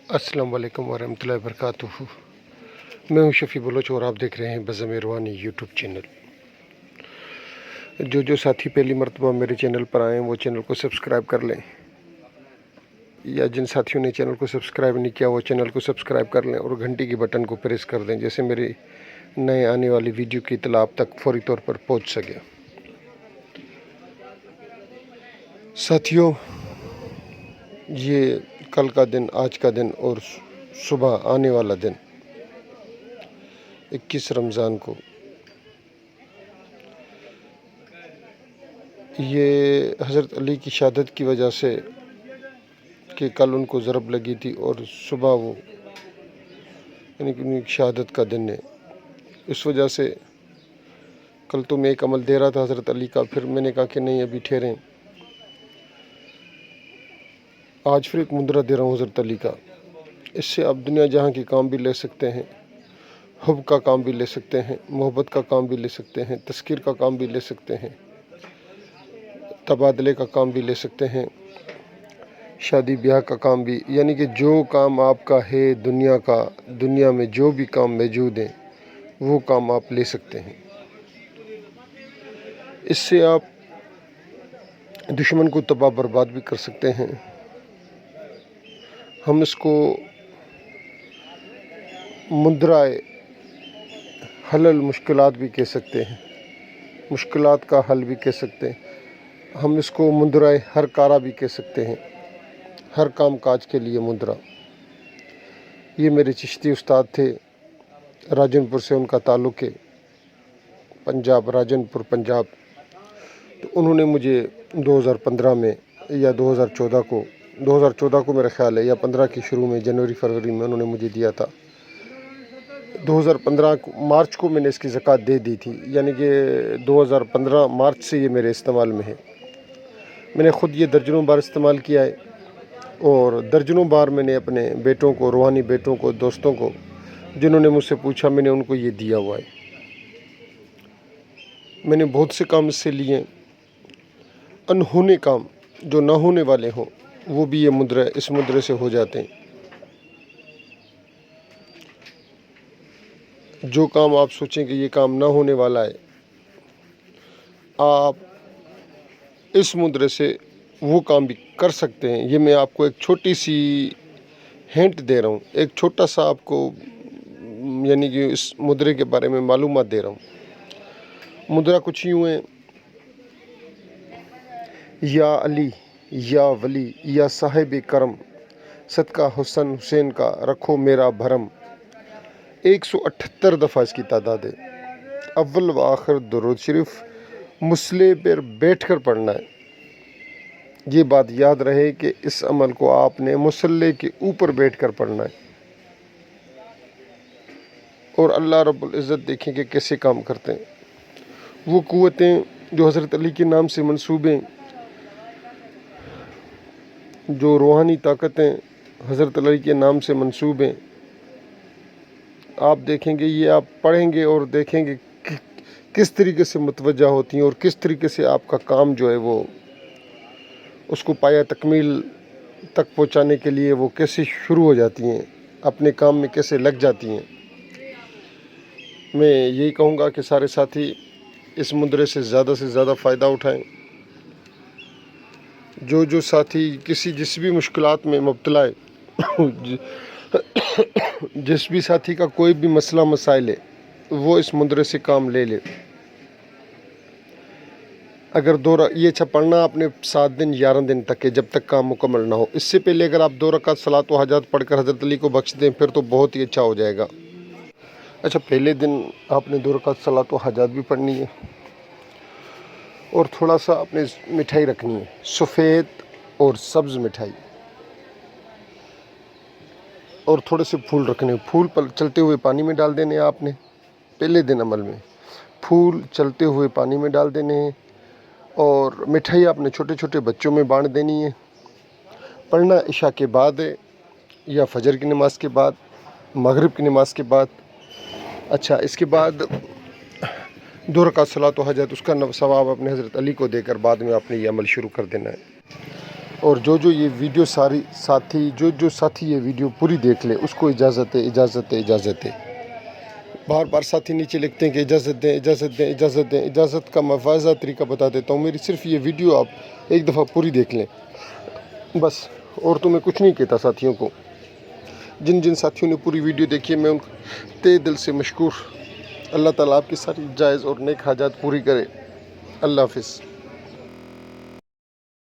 अस्सलाम वालेकुम वरहमतुल्लाहि वबरकातुहू। मैं हूं शफ़ी बलोच और आप देख रहे हैं बज़म रूहानी यूट्यूब चैनल। जो साथी पहली मरतबा मेरे चैनल पर आए हैं वो चैनल को सब्सक्राइब कर लें, या जिन साथियों ने चैनल को सब्सक्राइब नहीं किया वो चैनल को सब्सक्राइब कर लें और घंटी के बटन को प्रेस कर दें, जैसे मेरी नए आने वाली वीडियो की इत्तला आप तक फौरी तौर पर पहुंच सके। साथियों, ये कल का दिन, आज का दिन और सुबह आने वाला दिन 21 रमज़ान को, ये हज़रत अली की शहादत की वजह से कि कल उनको ज़रब लगी थी और सुबह वो यानी कि उनकी शहादत का दिन है। इस वजह से कल तो मैं एक अमल दे रहा था हज़रत अली का, फिर मैंने कहा कि नहीं अभी ठहरें, आज फिर एक मुद्रा दे रहा हूँ हज़रत अली का। इससे आप दुनिया जहाँ की काम भी ले सकते हैं, हुब का काम भी ले सकते हैं, मोहब्बत का काम भी ले सकते हैं, तस्कीर का काम भी ले सकते हैं, तबादले का काम भी ले सकते हैं, शादी ब्याह का काम भी, यानी कि जो काम आपका है दुनिया में जो भी काम मौजूद हैं वो काम आप ले सकते हैं। इससे आप दुश्मन को तबाह बर्बाद भी कर सकते हैं। हम इसको मुद्राए हलल मुश्किलात भी कह सकते हैं, मुश्किलात का हल भी कह सकते हैं। हम इसको मुद्राए हर कारा भी कह सकते हैं, हर काम काज के लिए मुद्रा। ये मेरे चिश्ती उस्ताद थे, राजनपुर से उनका ताल्लुक़ है, पंजाब, राजनपुर पंजाब। तो उन्होंने मुझे 2015 में या 2014 को मेरा ख़्याल है, या 15 की शुरू में, जनवरी फरवरी में उन्होंने मुझे दिया था। 2015 मार्च को मैंने इसकी ज़कात दे दी थी, यानी कि 2015 मार्च से ये मेरे इस्तेमाल में है। मैंने ख़ुद ये दर्जनों बार इस्तेमाल किया है और दर्जनों बार मैंने अपने बेटों को, रूहानी बेटों को, दोस्तों को, जिन्होंने मुझसे पूछा, मैंने उनको ये दिया हुआ है। मैंने बहुत से काम इससे लिए, अनहोने काम जो ना होने वाले हों वो भी ये मुद्रा, इस मुद्रे से हो जाते हैं। जो काम आप सोचें कि ये काम ना होने वाला है, आप इस मुद्रे से वो काम भी कर सकते हैं। ये मैं आपको एक छोटी सी हिंट दे रहा हूँ, एक छोटा सा आपको यानी कि इस मुद्रे के बारे में मालूमात दे रहा हूँ। मुद्रा कुछ यूँ है, या अली, या वली, या साहिब करम, सदका हुसन हुसैन का रखो मेरा भरम। 178 दफ़ा इसकी तादाद है। अव्वल व आखिर दुरूद शरीफ मुसल्ले पर बैठ कर पढ़ना है। ये बात याद रहे कि इस अमल को आपने मुसल्ले के ऊपर बैठ कर पढ़ना है। और अल्लाह रब्बुल इज़्ज़त देखें कि कैसे काम करते हैं। वो क़ुव्वतें जो हज़रत अली के नाम से मंसूबें, जो रूहानी ताकतें हज़रत अली के नाम से मंसूब हैं, आप देखेंगे, ये आप पढ़ेंगे और देखेंगे कि किस तरीके से मुतवज्जा होती हैं और किस तरीके से आपका काम जो है वो उसको पाया तकमील तक पहुंचाने के लिए वो कैसे शुरू हो जाती हैं, अपने काम में कैसे लग जाती हैं। मैं यही कहूँगा कि सारे साथी इस मुद्रे से ज़्यादा फ़ायदा उठाएं। जो साथी जिस भी मुश्किलात में मुब्तला है, जिस भी साथी का कोई भी मसला मसाइल है, वो इस मुद्रे से काम ले ले। अगर ये पढ़ना आपने 7 दिन 11 दिन तक है, जब तक काम मुकम्मल ना हो। इससे पहले अगर आप 2 रकात सलात व हाजात पढ़कर हज़रत अली को बख्श दें फिर तो बहुत ही अच्छा हो जाएगा। अच्छा, पहले दिन आपने 2 रकात सलात व हाजात भी पढ़नी है और थोड़ा सा आपने मिठाई रखनी है, सफ़ेद और सब्ज़ मिठाई, और थोड़े से फूल रखने। फूल पर चलते हुए पानी में डाल देने आपने, पहले दिन अमल में फूल चलते हुए पानी में डाल देने हैं। और मिठाई आपने छोटे छोटे बच्चों में बांट देनी है। पढ़ना इशा के बाद है, या फजर की नमाज के बाद, मगरिब की नमाज के बाद। अच्छा, इसके बाद 2 रकात सलात व हाजत, उसका सवाब अपने हज़रत अली को देकर बाद में आपने ये अमल शुरू कर देना है। اور جو یہ ویڈیو ساتھی یہ ویڈیو پوری دیکھ لے اس کو اجازت ہے، اجازت ہے، اجازت ہے۔ بار بار ساتھی نیچے لکھتے ہیں کہ اجازت دیں، اجازت دیں، اجازت دیں۔ اجازت کا میں واضح طریقہ بتا دیتا ہوں، میری صرف یہ ویڈیو آپ ایک دفعہ پوری دیکھ لیں بس، اور تو میں کچھ نہیں کہتا ساتھیوں کو۔ جن ساتھیوں نے پوری ویڈیو دیکھی ہے میں ان کو تہ دل سے مشکور۔ اللہ تعالیٰ آپ کی ساری جائز اور نیک حاجات پوری کرے۔ اللہ حافظ۔